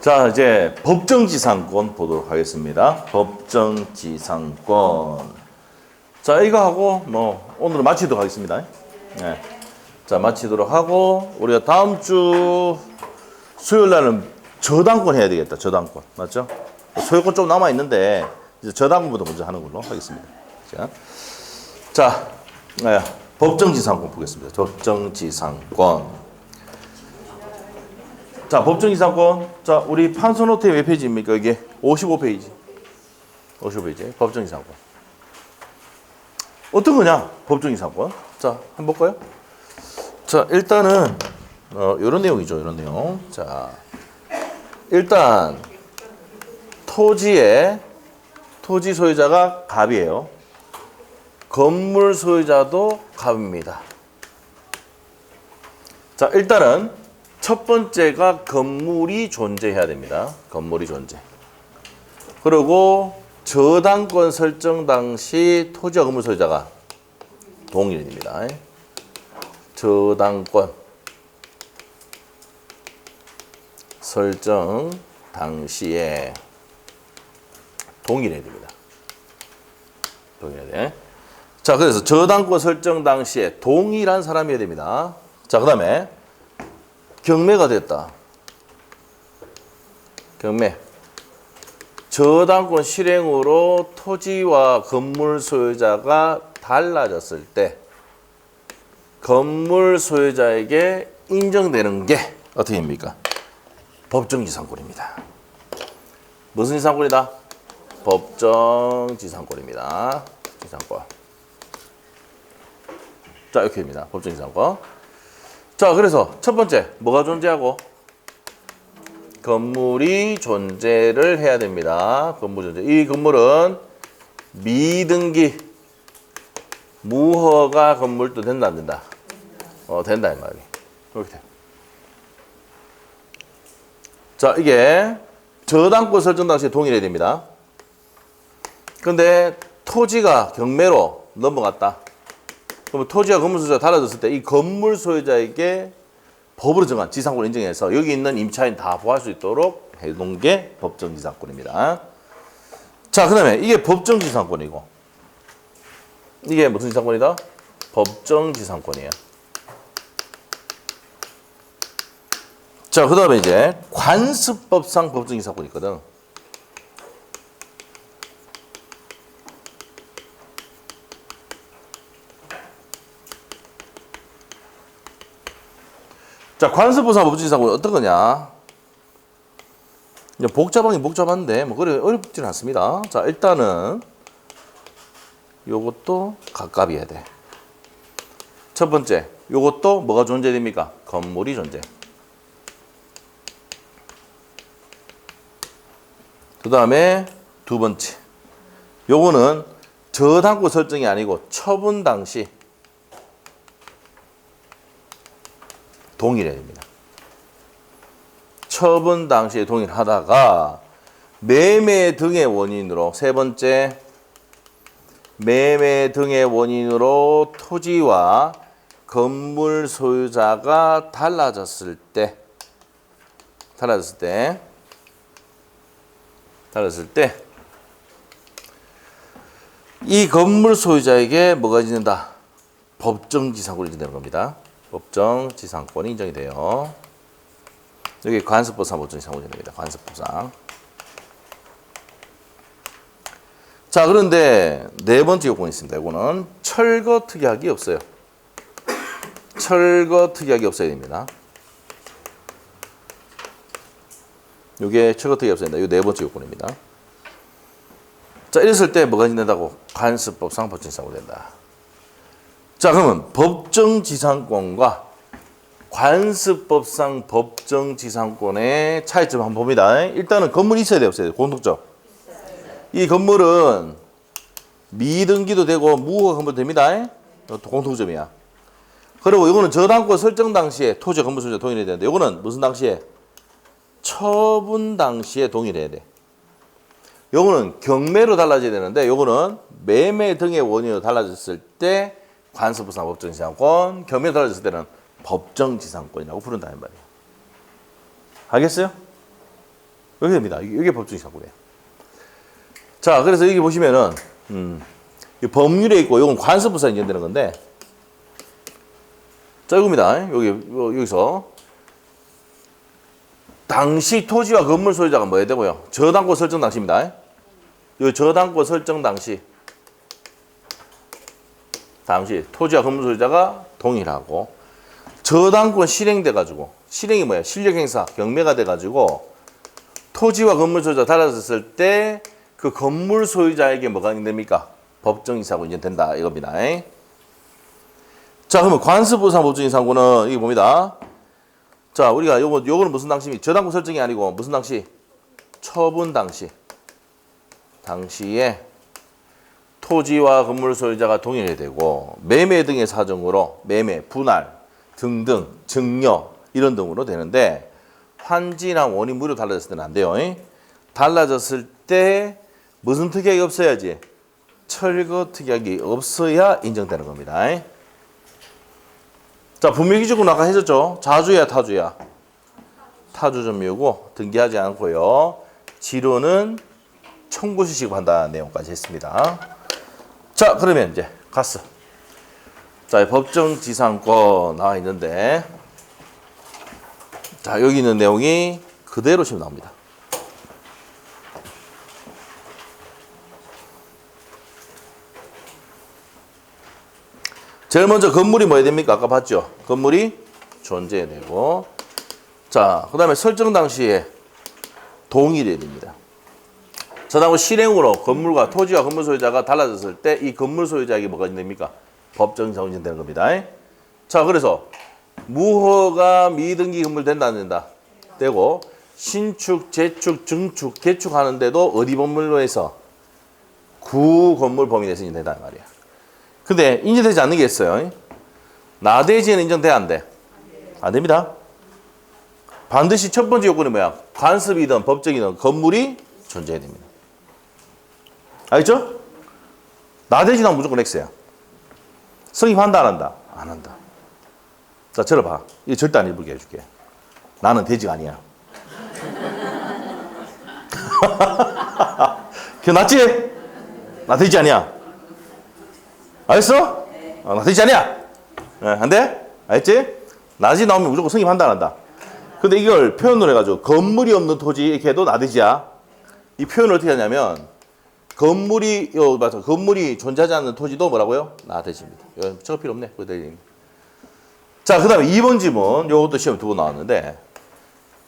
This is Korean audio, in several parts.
자, 이제 법정지상권 보도록 하겠습니다. 법정지상권. 자, 이거 하고 뭐 오늘은 마치도록 하겠습니다. 네. 자, 마치도록 하고 우리가 다음 주 수요일 날은 저당권 해야 되겠다. 저당권. 맞죠? 소유권 좀 남아 있는데 이제 저당권부터 먼저 하는 걸로 하겠습니다. 자, 네. 법정지상권 보겠습니다. 법정지상권. 자, 법정지상권. 자, 우리 판서노트의 몇 페이지입니까? 이게 55페이지. 55페이지. 법정지상권. 어떤 거냐? 법정지상권. 자, 한번 볼까요? 자, 일단은 이런 내용이죠. 이런 내용. 자, 일단 토지 소유자가 갑이에요. 건물 소유자도 갑입니다. 자, 일단은 첫 번째가 건물이 존재해야 됩니다. 건물이 존재. 그리고 저당권 설정 당시 토지와 건물 소유자가 동일이 됩니다. 저당권 설정 당시에 동일해야 됩니다. 동일해야 돼. 자, 그래서 저당권 설정 당시에 동일한 사람이어야 됩니다. 자, 그 다음에 경매가 됐다. 경매. 저당권 실행으로 토지와 건물 소유자가 달라졌을 때 건물 소유자에게 인정되는 게 어떻게 됩니까? 법정지상권입니다. 무슨 지상권이다? 법정지상권입니다. 지상권. 자, 이렇게 됩니다. 법정지상권. 자, 그래서 첫 번째 뭐가 존재하고? 건물이 존재를 해야 됩니다. 건물 존재. 이 건물은 미등기 무허가 건물도 된다 안 된다? 된다 이 말이. 이렇게 돼. 자, 이게 저당권 설정 당시에 동일해야 됩니다. 근데 토지가 경매로 넘어갔다. 그러면 토지와 건물 소유자가 달라졌을 때 이 건물 소유자에게 법으로 정한 지상권을 인정해서 여기 있는 임차인 다 보호할 수 있도록 해놓은 게 법정지상권입니다. 자, 그 다음에 이게 법정지상권이고 이게 무슨 지상권이다? 법정지상권이에요. 자, 그 다음에 이제 관습법상 법정지상권이 있거든. 자, 관습법상 법정지상권은 어떤 거냐? 복잡한데 뭐 그래 어렵지는 않습니다. 자, 일단은 요것도 갑갑이어야 돼. 첫 번째, 요것도 뭐가 존재됩니까? 건물이 존재. 그 다음에 두 번째, 요거는 저당권 설정이 아니고 처분 당시 동일해야 됩니다. 처분 당시에 동일하다가 매매 등의 원인으로 세 번째, 매매 등의 원인으로 토지와 건물 소유자가 달라졌을 때 이 건물 소유자에게 뭐가 인정된다? 법정지상권이 인정되는 겁니다. 법정지상권이 인정이 돼요. 여기 관습법상 법정지상권이 됩니다. 관습법상. 자, 그런데 네 번째 요건이 있습니다. 이거는 철거 특약이 없어요. 철거 특약이 없어야 됩니다. 이게 철거 특약이 없어야 된다. 이 네 번째 요건입니다. 자, 이랬을 때 뭐가 인정된다고? 관습법상 법정지상권이 된다. 자, 그러면 법정지상권과 관습법상 법정지상권의 차이점 한번 봅니다. 일단은 건물이 있어야 돼요, 없어야 돼요? 공통점. 이 건물은 미등기도 되고 무허가 건물도 됩니다. 공통점이야. 그리고 이거는 저당권 설정 당시에 토지 건물 소유자 동일해야 되는데 이거는 무슨 당시에? 처분 당시에 동일해야 돼. 요거는 경매로 달라져야 되는데 요거는 매매 등의 원인으로 달라졌을 때 관습법상 법정지상권, 경매로 달라졌을 때는 법정지상권이라고 부른다 이 말이에요. 알겠어요? 이렇게 됩니다. 이게 법정지상권이에요. 자, 그래서 여기 보시면은 이 법률에 있고 이건 관습부사 인정되는 건데, 자, 이겁니다. 여기서 당시 토지와 건물 소유자가 뭐 해야 되고요? 저당권 설정 당시입니다. 이 저당권 설정 당시 토지와 건물 소유자가 동일하고, 저당권 실행돼 가지고, 실행이 뭐야? 실력 행사 경매가 돼 가지고 토지와 건물 소유자가 달라졌을 때 그 건물 소유자에게 뭐가 됩니까? 법정이사고 인정된다 이겁니다. 자, 그러면 관습부사 법정이사고는 이거 봅니다. 자, 우리가 요거는 무슨 당시입니까? 저당권 설정이 아니고 무슨 당시? 처분 당시에 토지와 건물 소유자가 동일해야 되고, 매매 등의 사정으로 매매, 분할 등등 증여 이런 등으로 되는데, 환지나 원인 무료 달라졌을 때는 안 돼요. 달라졌을 때 무슨 특약이 없어야지? 철거 특약이 없어야 인정되는 겁니다. 자, 분묘기준은 아까 해줬죠? 자주야 타주야? 타주 점유고 등기하지 않고요. 지로는 청구 수식한다는 내용까지 했습니다. 자, 그러면 이제 가스. 자, 법정지상권 나와 있는데, 자, 여기 있는 내용이 그대로 지금 나옵니다. 제일 먼저 건물이 뭐 해야 됩니까? 아까 봤죠? 건물이 존재해야 되고, 자, 그 다음에 설정 당시에 동일해야 됩니다. 저당권 실행으로 건물과 토지와 건물 소유자가 달라졌을 때 이 건물 소유자에게 뭐가 됩니까? 법정지상권이 되는 겁니다. 자, 그래서 무허가 미등기 건물 된다 안 된다? 되고, 신축, 재축, 증축, 개축하는데도 어디 법률로 해서? 구건물 범위 내에서 인정된다는 말이야. 근데 인정되지 않는 게 있어요. 나대지는 인정돼야 안 돼? 안 됩니다. 반드시 첫 번째 요건이 뭐야? 관습이든 법정이든 건물이 존재해야 됩니다. 알겠죠? 나대지는 무조건 X야. 성립한다 안 한다? 안 한다. 자, 들어봐. 이거 절대 안 해보게 해줄게. 나는 돼지가 아니야. 기억났지? 나 돼지 아니야. 알겠어? 나 돼지 아니야. 안 돼? 알겠지? 나지 나오면 무조건 성립한다 안 한다. 근데 이걸 표현을 해가지고 건물이 없는 토지 이렇게 해도 나대지야. 이 표현을 어떻게 하냐면 건물이 존재하지 않는 토지도 뭐라고요? 나대지입니다. 이거 적을 필요 없네. 자, 그 다음에 2번 지문. 요것도 시험 2번 나왔는데,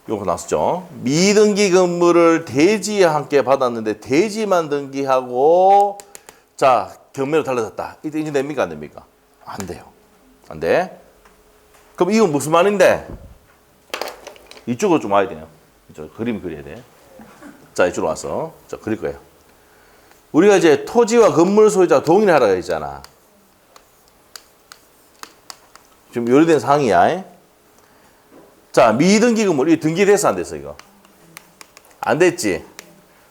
요거 나왔었죠. 미등기 건물을 대지와 함께 받았는데 대지만 등기하고, 자, 경매로 달라졌다. 이때 인정됩니까? 안 됩니까? 안 돼요. 안 돼. 그럼 이건 무슨 말인데? 이쪽으로 좀 와야 돼요. 저 그림 그려야 돼. 자, 이쪽으로 와서 자, 그릴 거예요. 우리가 이제 토지와 건물 소유자 동일하라고 했잖아. 지금 요리된 상황이야. 자, 미등기 건물, 이 등기됐어 안 됐어 이거? 안 됐지.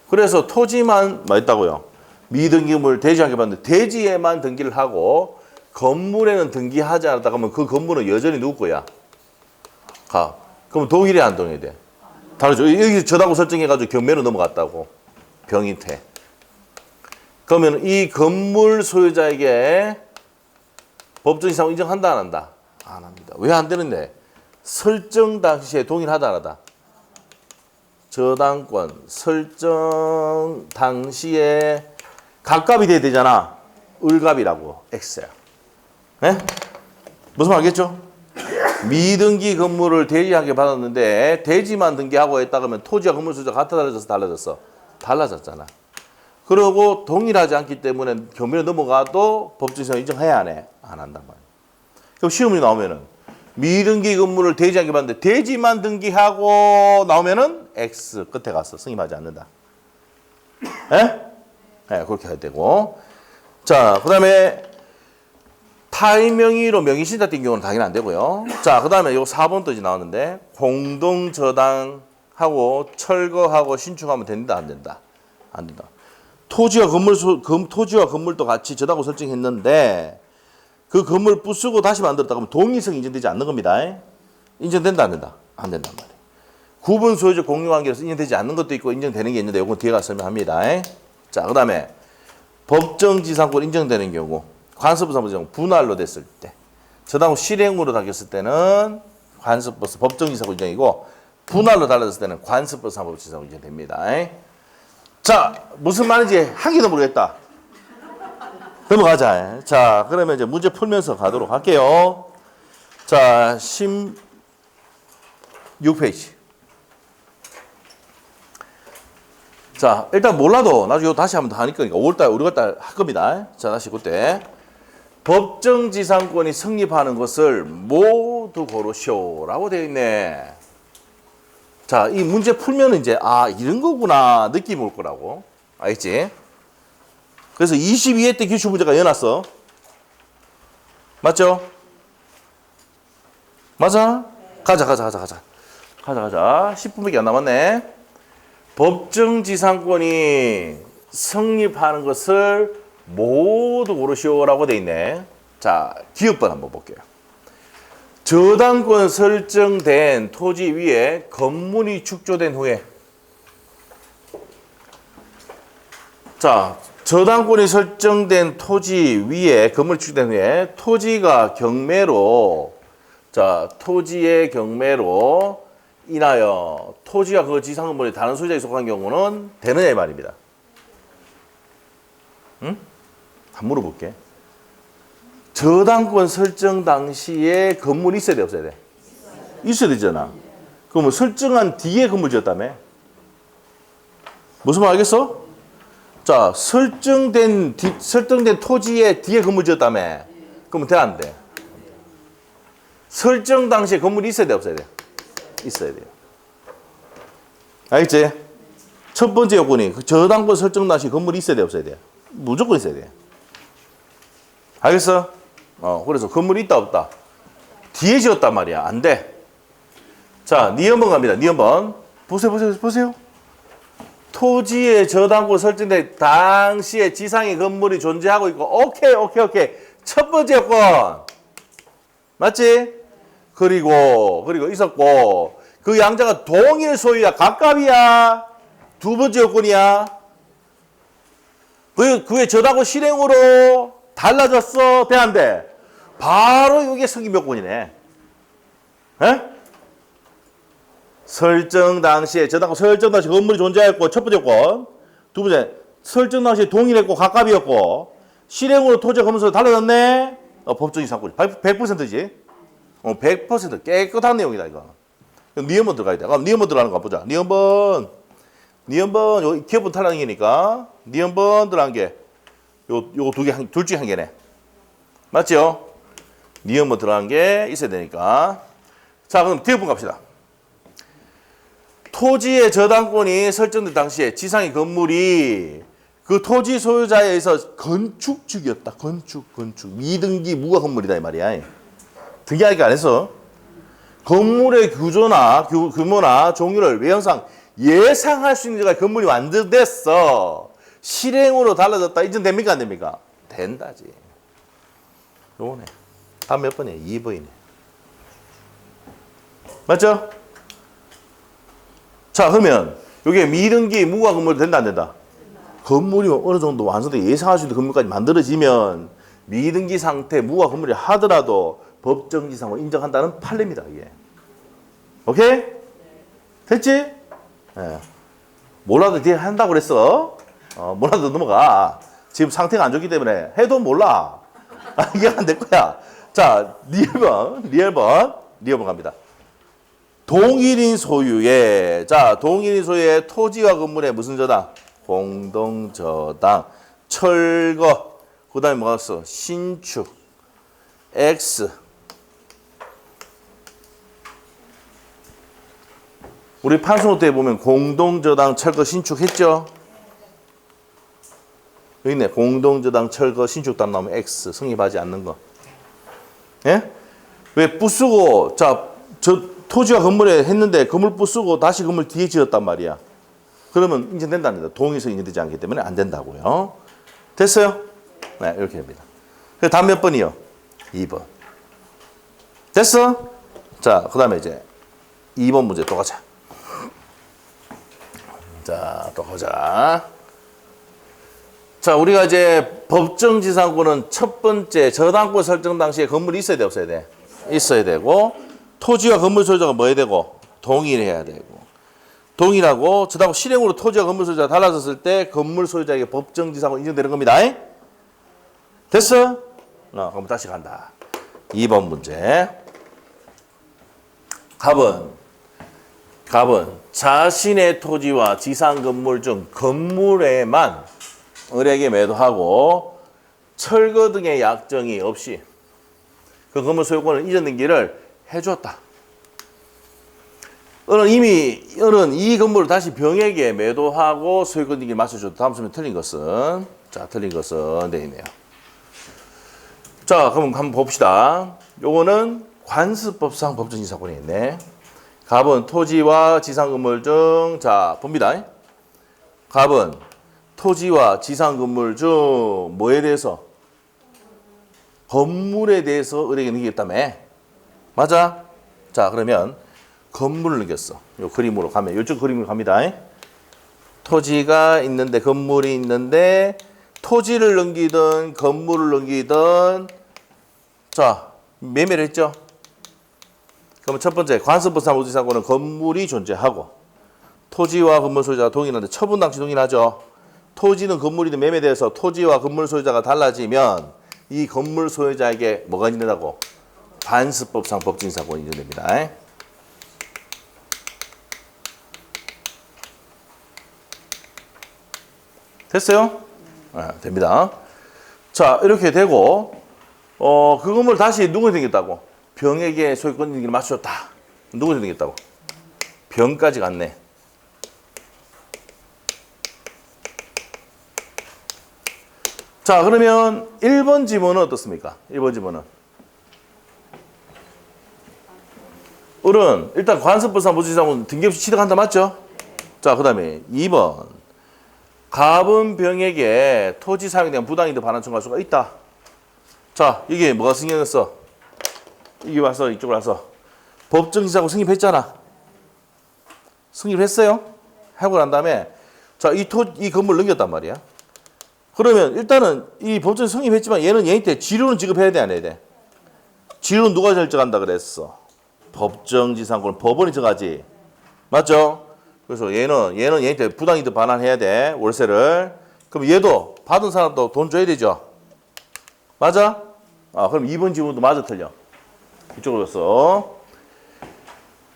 그래서 토지만 뭐 했다고요? 미등기 건물 대지 않게 봤는데 대지에만 등기를 하고 건물에는 등기하지 않았다 그러면 그 건물은 여전히 누구 거야? 가. 그럼 동일해 안 동일해? 다르죠. 여기 저당권 설정해가지고 경매로 넘어갔다고. 병인퇴. 그러면 이 건물 소유자에게 법정지상 인정한다 안 한다? 안 합니다. 왜 안 되는데? 설정 당시에 동일하다 안 하다? 저당권 설정 당시에 갑갑이 돼야 되잖아. 을갑이라고 X야. 네? 무슨 말 알겠죠? 미등기 건물을 대지하게 받았는데 대지만 등기하고 했다 그러면 토지와 건물 소유자가 같아 달라졌어? 달라졌잖아. 그러고 동일하지 않기 때문에 경매로 넘어가도 법정지상 인정해야 안 해? 안 한단 말이야. 그럼 시험이 나오면은 미등기 건물을 대지하게 받는데 대지만 등기하고 나오면은 X 끝에 가서 승인하지 않는다. 예? 네, 그렇게 해야 되고. 자, 그 다음에 타인 명의로 명의신탁 된 경우는 당연히 안 되고요. 자, 그 다음에 요 4번도 이제 나왔는데 공동저당하고 철거하고 신축하면 된다 안 된다? 안 된다. 토지와 건물도 같이 저당권 설정했는데 그 건물 부수고 다시 만들었다 그러면 동의성이 인정되지 않는 겁니다. 인정된다 안 된다? 안 된단 말이에요. 구분 소유적 공유관계로서 인정되지 않는 것도 있고 인정되는 게 있는데 이건 뒤에 가서 설명합니다. 자, 그 다음에 법정지상권 인정되는 경우 관습법상 분할로 됐을 때 저당 후 실행으로 당겼을 때는 관습법상 법정지상권 인정이고 분할로 달라졌을 때는 관습법상 법정지상권 인정됩니다. 자, 무슨 말인지 하기도 모르겠다. 넘어가자. 자, 그러면 이제 문제 풀면서 가도록 할게요. 자, 16페이지. 자, 일단 몰라도 나중에 이거 다시 한번 더 하니까 5월달, 5월달 할 겁니다. 자, 다시 그때. 법정지상권이 성립하는 것을 모두 고르시오라고 되어 있네. 자, 이 문제 풀면 이제, 아, 이런 거구나. 느낌 올 거라고. 알겠지? 그래서 22회 때 기출문제가 여놨어. 맞죠? 맞아? 가자. 10분밖에 안 남았네. 법정지상권이 성립하는 것을 모두 고르시오라고 돼 있네. 자, 기업번 한번 볼게요. 저당권 설정된 토지 위에 건물이 축조된 후에, 자, 저당권이 설정된 토지 위에 건물이 축조된 후에 토지가 경매로, 자, 토지의 경매로 인하여 토지가 그 지상건물이 다른 소유자에 속한 경우는 되느냐 이 말입니다. 응? 한번 물어볼게. 저당권 설정 당시에 건물이 있어야 돼, 없어야 돼? 있어야 되잖아. 그러면 설정한 뒤에 건물 지었다며? 무슨 말 알겠어? 자, 설정된 토지에 뒤에 건물 지었다며? 그러면 돼, 안 돼? 설정 당시에 건물이 있어야 돼, 없어야 돼? 있어야 돼요. 알겠지? 첫 번째 요건이 저당권 설정 당시 건물이 있어야 돼, 없어야 돼? 무조건 있어야 돼. 알겠어? 그래서 건물이 있다, 없다? 뒤에 지었단 말이야. 안 돼. 자, 니은번 갑니다. 니은번. 보세요. 토지의 저당권 설정된 당시에 지상의 건물이 존재하고 있고, 오케이. 첫 번째 요건. 맞지? 그리고 있었고, 그 양자가 동일 소유야, 각각이야. 두 번째 요건이야. 그게 저당권 실행으로 달라졌어. 돼, 안 돼? 바로 이게 성립 요건이네. 에? 설정 당시에 저당권 설정 당시 건물이 존재했고, 첫 번째 요건. 두 번째, 설정 당시에 동일했고 각각이었고 실행으로 토지와 건물소유 달라졌네. 법정지상권 100%지. 100% 깨끗한 내용이다 이거. 니은번 들어가야 돼. 그럼 니은번 들어가는 거 보자. 니은번 요 기업은 탈락이니까 니은번 들어간 게 요 두 개, 둘 중에 한 개네. 맞죠? 니은번 들어간 게 있어야 되니까. 자, 그럼 뒤에 분 갑시다. 토지의 저당권이 설정된 당시에 지상의 건물이 그 토지 소유자에 의해서 건축축이었다. 건축. 미등기 무가 건물이다 이 말이야. 등기하기가 안 했어. 건물의 규모나 종류를 외형상 예상할 수 있는 데가 건물이 완성됐어. 실행으로 달라졌다. 인정됩니까? 안 됩니까? 된다지. 요거네. 다음 몇 번이에요? 2번이네. 맞죠? 자, 그러면 이게 미등기 무가 건물이 된다 안 된다? 건물이 어느 정도 완성돼 예상할 수 있는 건물까지 만들어지면 미등기 상태 무가 건물이 하더라도 법정지상을 인정한다는 판례입니다. 이게. 오케이? 됐지? 예. 몰라도 뒤에 한다고 그랬어. 몰라도 넘어가. 지금 상태가 안 좋기 때문에 해도 몰라. 이게 안 될 거야. 자, 리얼번 갑니다. 동일인 소유의 토지와 건물의 무슨 저당? 공동저당, 철거, 그 다음에 뭐가 있어? 신축, X. 우리 판소노트에 보면 공동저당, 철거, 신축 했죠? 여기 있네. 공동저당, 철거, 신축 단 나오면 X. 성립하지 않는 거. 예? 왜 부수고, 자, 토지와 건물에 했는데 건물 부수고 다시 건물 뒤에 지었단 말이야. 그러면 인정된답니다. 동의서 인정되지 않기 때문에 안 된다고요. 됐어요? 네, 이렇게 됩니다. 다음 몇 번이요? 2번. 됐어? 자, 그 다음에 이제 2번 문제 또 가자. 자, 또 보자. 자, 우리가 이제 법정지상권은 첫 번째 저당권 설정 당시에 건물이 있어야 돼, 없어야 돼? 있어야 되고, 토지와 건물 소유자가 뭐 해야 되고? 동일해야 되고. 동일하고, 저당권 실행으로 토지와 건물 소유자가 달라졌을 때 건물 소유자에게 법정지상권 인정되는 겁니다. 됐어? 그럼 다시 간다. 2번 문제. 갑은 자신의 토지와 지상 건물 중 건물에만 을에게 매도하고 철거 등의 약정이 없이 그 건물 소유권을 이전 등기를 해주었다. 을은 이 건물을 다시 병에게 매도하고 소유권 등기를 맞춰줬다. 다음 수면 틀린 것은 돼 있네요. 자, 그럼 한번 봅시다. 요거는 관습법상 법정지상권이 있네. 갑은 토지와 지상 건물 중, 자, 봅니다. 갑은 토지와 지상 건물 중 뭐에 대해서? 건물에 대해서 을에게 넘기겠다며. 맞아? 자, 그러면 건물을 넘겼어. 요 그림으로 가면, 요쪽 그림으로 갑니다. 토지가 있는데, 건물이 있는데, 토지를 넘기든 건물을 넘기든, 자, 매매를 했죠? 그러면 첫 번째, 관습법상 법정지상권은 건물이 존재하고, 토지와 건물 소유자가 동일한데, 처분 당시 동일하죠? 토지는 건물이든 매매돼서 토지와 건물 소유자가 달라지면 이 건물 소유자에게 뭐가 인정된다고? 관습법상 법정지상권이 인정됩니다. 됐어요? 됩니다. 자, 이렇게 되고 그 건물 다시 누구한테 생겼다고? 병에게 소유권 인정을 맞춰줬다. 누구한테 생겼다고? 병까지 갔네. 자, 그러면 1번 지문은 어떻습니까? 1번 지문은. 을은 일단 관습법상 법정지상권 등기 없이 취득한다, 맞죠? 자, 그 다음에 2번. 갑은 병에게 토지 사용에 대한 부당이득 반환 청구할 수가 있다. 자, 이게 뭐가 승인했어? 이게 와서 이쪽으로 와서 법정지상권 승인했잖아. 승인했어요? 하고 난 다음에 자, 이 건물 넘겼단 말이야. 그러면 일단은 이 법정 승인했지만 얘는 얘한테 지료는 지급해야 돼, 안 해야 돼? 지료는 누가 결정한다 그랬어? 법정지상권은 법원이 정하지. 맞죠? 그래서 얘는 얘한테 부당이득 반환해야 돼, 월세를. 그럼 얘도 받은 사람도 돈 줘야 되죠. 맞아? 그럼 2번 지문도 맞아, 틀려? 이쪽으로 써.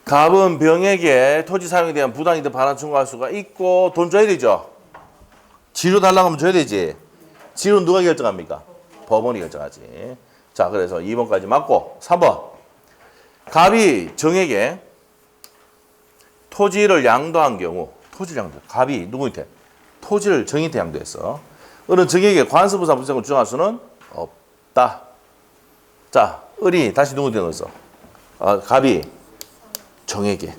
갑은 병에게 토지 사용에 대한 부당이득 반환 청구할 수가 있고 돈 줘야 되죠. 지료 달라고 하면 줘야 되지. 지료는 누가 결정합니까? 법원이 결정하지. 자, 그래서 2번까지 맞고 3번. 갑이 정에게 토지를 양도한 경우, 갑이 누구한테? 토지를 정인한테 양도했어. 을은 정에게 관습법상 법정지상권을 주장할 수는 없다. 자, 을이 다시 누구한테 넣었어? 갑이 정에게.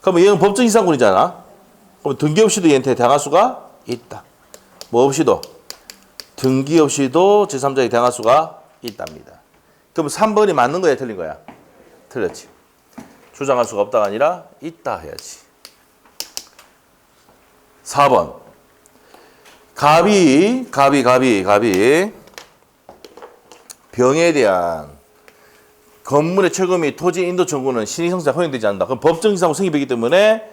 그러면 얘는 법정지상권이잖아. 그럼 등기 없이도 얘한테 당할 수가 있다. 뭐 없이도? 등기 없이도 제3자에게 당할 수가 있답니다. 그럼 3번이 맞는 거야, 틀린 거야? 틀렸지. 주장할 수가 없다가 아니라 있다 해야지. 4번. 갑이 병에 대한 건물의 철거 및 토지 인도 청구는 신의성사 허용되지 않는다. 그럼 법정지상권 승인이기 때문에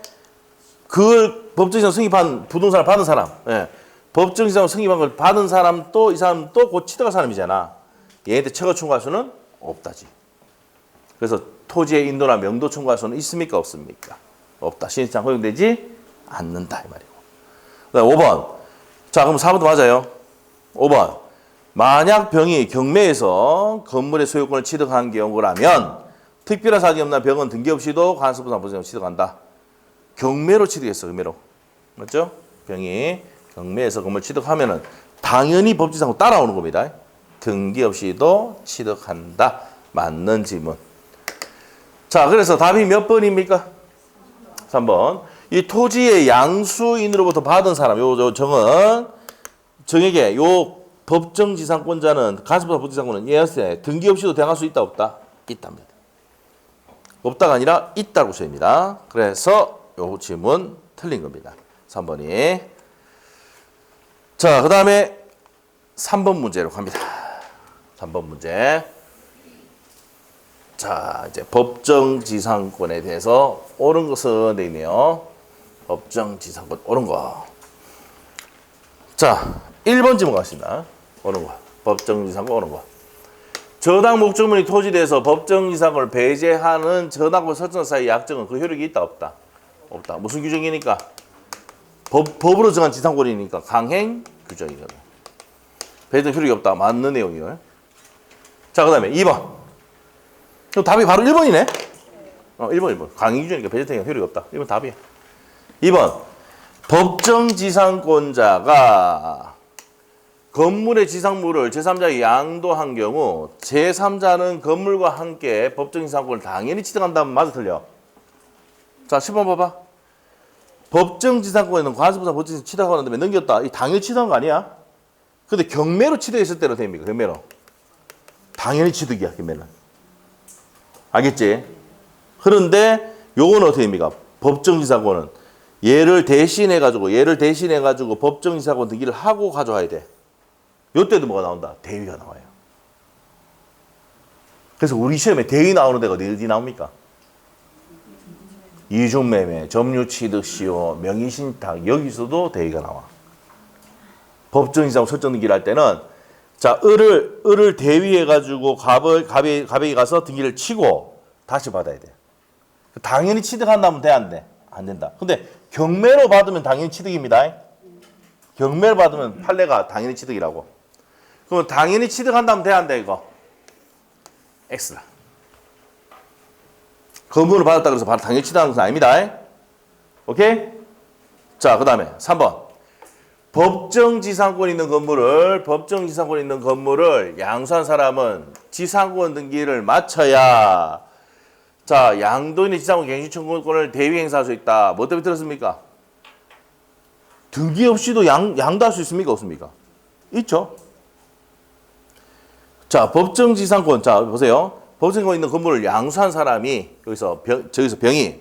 그걸 법정지상권 승인한 부동산을 받은 사람, 법정지상권 승인한 걸 받은 사람도 이 사람도 곧 취득할 사람이잖아. 얘한테 철거 청구할 수는 없다지. 그래서 토지의 인도나 명도 청구할 수는 있습니까, 없습니까? 없다. 신의상 허용되지 않는다 이 말이고. 그다음 5번. 자, 그럼 4번도 맞아요. 5번. 만약 병이 경매에서 건물의 소유권을 취득한 경우라면 특별한 사정이 없는 병은 등기 없이도 관습법상 법정지상권을 취득한다. 경매로 취득했어, 경매로. 맞죠? 병이 경매에서 건물 취득하면은 당연히 법정지상권 따라오는 겁니다. 등기 없이도 취득한다. 맞는 지문. 자, 그래서 답이 몇 번입니까? 3번. 이 토지의 양수인으로부터 받은 사람, 요 정에게 요 법정지상권자는 관습법상 법정지상권은 얘한테 등기 없이도 대항할 수 있다, 없다? 있답니다. 없다가 아니라 있다고 써입니다. 그래서 요 지문 틀린 겁니다. 3번이. 자, 그 다음에 3번 문제로 갑니다. 3번 문제. 자, 이제 법정지상권에 대해서 옳은 것은 돼 있네요. 법정지상권 옳은 거. 자, 1번 질문 가겠습니다. 옳은 거. 법정지상권 옳은 거. 저당 목적물이 토지돼서 법정지상권을 배제하는 저당권 설정 사이의 약정은 그 효력이 있다 없다? 없다. 무슨 규정이니까? 법으로 정한 지상권이니까 강행 규정이거든. 배제 효력이 없다. 맞는 내용이에요. 자, 그 다음에 2번. 그럼 답이 바로 1번이네? 1번. 강행 규정이니까 배제 효력이 없다. 1번 답이야. 2번. 법정지상권자가 건물의 지상물을 제3자에게 양도한 경우 제3자는 건물과 함께 법정지상권을 당연히 취득한다면 맞아 틀려? 자, 10번 봐봐. 법정지상권에는 관습부상 법정지상 취득하는데 왜 넘겼다? 이 당연히 취득한 거 아니야? 근데 경매로 취득했을 때로 됩니까? 경매로. 당연히 취득이야, 경매는. 알겠지? 그런데 요거는 어떻게 됩니까? 법정지상권은 얘를 대신해가지고 법정지상권 등기를 하고 가져와야 돼. 요때도 뭐가 나온다? 대위가 나와요. 그래서 우리 시험에 대위 나오는 데가 어디 나옵니까? 이중매매, 점유취득시효, 명의신탁 여기서도 대위가 나와. 법정지상권 설정 등기를 할 때는 자, 을을 대위해가지고 갑에 가서 등기를 치고 다시 받아야 돼. 당연히 취득한다면 돼, 안 돼? 안 된다. 근데 경매로 받으면 당연히 취득입니다. 경매로 받으면 판례가 당연히 취득이라고. 그럼 당연히 취득한다면 돼, 안 돼, 이거? X다. 건물을 받았다 그래서 바로 당연히 취득하는 것은 아닙니다. 오케이? 자, 그 다음에 3번. 법정지상권 있는 건물을 양수한 사람은 지상권 등기를 마쳐야 자, 양도인의 지상권 갱신 청구권을 대위 행사할 수 있다. 뭐 때문에 들었습니까? 등기 없이도 양도할 수 있습니까? 없습니까? 있죠. 자, 법정지상권. 자, 보세요. 법정지상권 있는 건물을 양수한 사람이 저기서 병이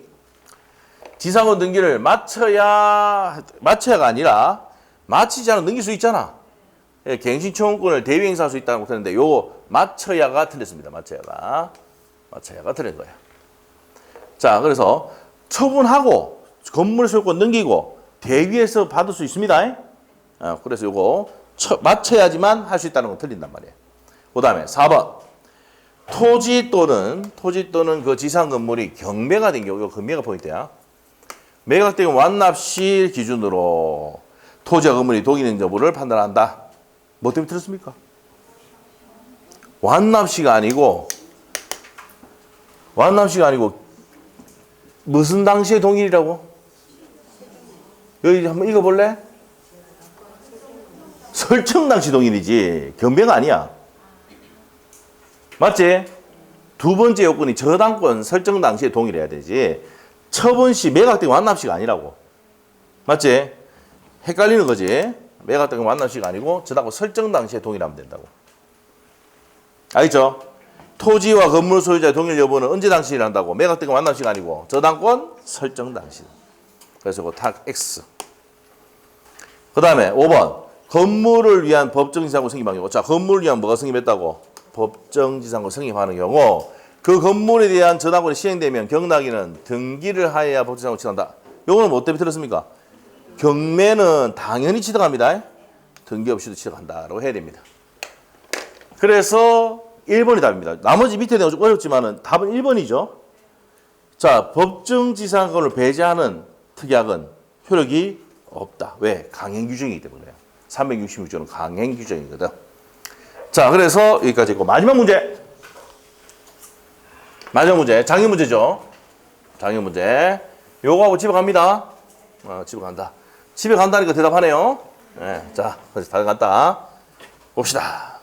지상권 등기를 마쳐야가 아니라 마치지 않으면 넘길 수 있잖아. 예, 갱신 청구권을 대위 행사할 수 있다고 했는데 요거 마쳐야가 틀렸습니다. 마쳐야가 틀린 거야. 자, 그래서 처분하고 건물 소유권 넘기고 대위에서 받을 수 있습니다. 그래서 요거 마쳐야지만 할 수 있다는 건 틀린단 말이에요. 그 다음에 4번. 토지 또는 그 지상 건물이 경매가 된 경우, 이거 경매가 포인트야. 매각된 완납 시 기준으로 토지와 건물이 동일한 여부를 판단한다. 뭐 때문에 틀렸습니까? 완납 시가 아니고 무슨 당시에 동일이라고? 여기 한번 읽어볼래? 설정 당시 동일이지 경매가 아니야. 맞지? 두 번째 요건이 저당권 설정 당시에 동일해야 되지. 처분 시 매각된 완납 시가 아니라고. 맞지? 헷갈리는 거지. 매각된 완납 시가 아니고 저당권 설정 당시에 동일하면 된다고. 알겠죠? 토지와 건물 소유자의 동일 여부는 언제 당시에 한다고? 매각된 완납 시가 아니고 저당권 설정 당시. 그래서 이거 탁 X. 그 다음에 5번. 건물을 위한 법정지상권 성립한 경우. 자, 건물을 위한 뭐가 성립했다고? 법정지상권 성립하는 경우 그 건물에 대한 저당권이 시행되면 경락인은 등기를 하여야 법정지상권 취득한다. 요거는 뭐 때문에 들었습니까? 경매는 당연히 취득합니다. 등기 없이도 취득한다라고 해야 됩니다. 그래서 1번이 답입니다. 나머지 밑에 내용 좀 어렵지만은 답은 1번이죠. 자, 법정지상권을 배제하는 특약은 효력이 없다. 왜? 강행 규정이기 때문에. 366조는 강행 규정이거든. 자, 그래서 여기까지 있고 마지막 문제. 장애 문제죠. 장애 문제. 요거하고 집에 갑니다. 집에 간다. 집에 간다니까 대답하네요. 네, 자, 다들 갔다. 봅시다.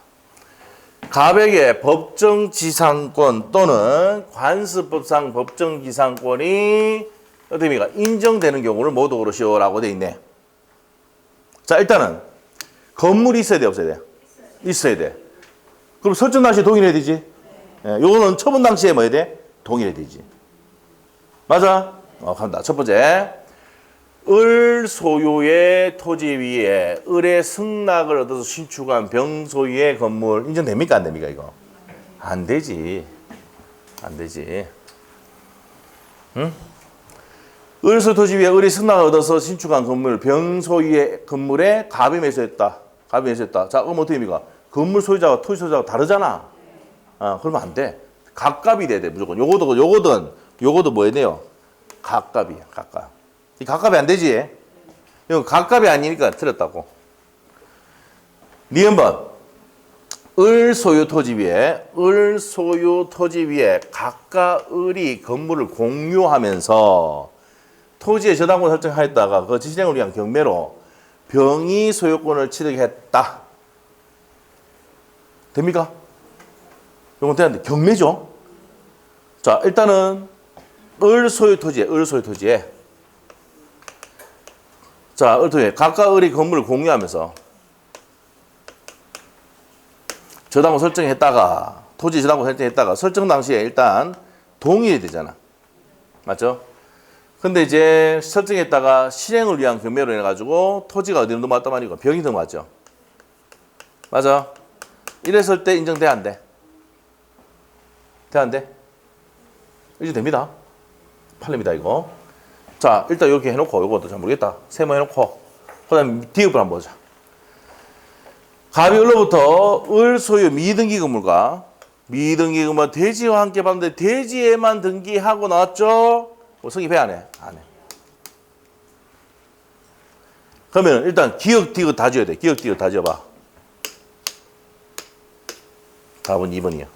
갑에게 법정지상권 또는 관습법상 법정지상권이 어떻습니까? 인정되는 경우를 모두 고르시오라고 돼 있네. 자, 일단은 건물이 있어야 돼, 없어야 돼? 있어야 돼. 그럼 설정 당시에 동일해야 되지? 예, 요거는 처분 당시에 뭐 해야 돼? 동일해야 되지. 맞아? 간다. 첫 번째. 을 소유의 토지 위에 을의 승낙을 얻어서 신축한 병 소유의 건물 인정됩니까? 안 됩니까? 이거 안 되지. 안 되지. 응? 을 소유 토지 위에 을의 승낙을 얻어서 신축한 건물 병 소유의 건물에 갑이 매수했다. 갑이 매수했다. 자, 그럼 어떻게 됩니까? 건물 소유자와 토지 소유자가 다르잖아. 그러면 안 돼. 갑갑이 돼야 돼. 무조건. 요거도 뭐 해야 돼요? 갑갑이야. 갑갑. 이 갑갑이 안 되지? 이거 갑갑이 아니니까 틀렸다고. 니은번 을 소유 토지 위에 각각 을이 건물을 공유하면서 토지의 저당권 설정하였다가 그 실행을 위한 경매로 병이 소유권을 취득했다. 됩니까? 이건 되는데 경매죠. 자, 일단은 을 소유 토지에 자, 각각 을이 건물을 공유하면서 저당권 설정했다가 토지 저당권 설정했다가 설정 당시에 일단 동의해야 되잖아. 맞죠? 근데 이제 설정했다가 실행을 위한 경매로 해가지고 토지가 어디로 넘어왔단 말이고 병이 넘어왔죠. 맞아? 이랬을 때 인정돼 안 돼? 돼 안 돼? 이제 됩니다. 팔립니다 이거. 자, 일단 이렇게 해놓고 이것도 잘 모르겠다. 세모 해놓고 그 다음에 디귿을 한번 보자. 갑이 을로부터 을 소유 미등기 건물과 미등기 건물 대지와 함께 받는데 대지에만 등기하고 나왔죠? 성립해 안 해? 안 해. 그러면 일단 기역 디귿 다 지어야 돼. 기역 디귿 다 지어봐. 답은 2번이야.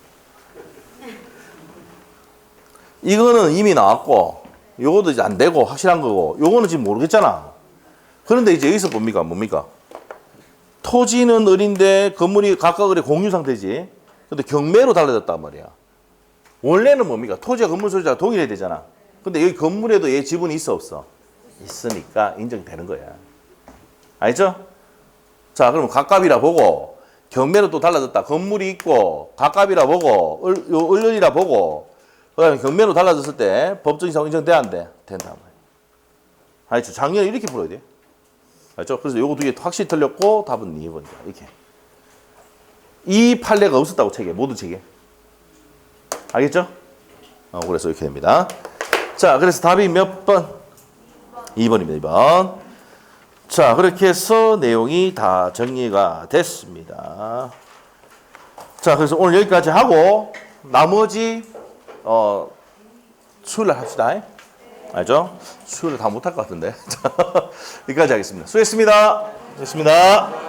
이거는 이미 나왔고 요것도 이제 안 되고 확실한 거고 요거는 지금 모르겠잖아. 그런데 이제 여기서 뭡니까? 토지는 을인데 건물이 각각 을의 공유 상태지. 근데 경매로 달라졌단 말이야. 원래는 뭡니까? 토지와 건물 소유자가 동일해야 되잖아. 근데 여기 건물에도 얘 지분이 있어 없어? 있으니까 인정되는 거야. 알죠? 자, 그럼 각갑이라 보고 경매로 또 달라졌다. 건물이 있고 각갑이라 보고 을이라 보고 그다음에 경매로 달라졌을 때 법적 이상 인정돼 안 돼? 된단 말이야. 알죠? 작년에 이렇게 풀어야 돼. 알죠? 그래서 요거 두 개 확실히 틀렸고 답은 2번이다. 이렇게. 이 판례가 없었다고 책에 모든 책에. 알겠죠? 그래서 이렇게 됩니다. 자, 그래서 답이 몇 번? 2번입니다. 2번. 자, 그렇게 해서 내용이 다 정리가 됐습니다. 자, 그래서 오늘 여기까지 하고 나머지 수요일날 합시다. 알죠? 수요일 다 못할 것 같은데. 여기까지 하겠습니다. 수고했습니다. 수고했습니다.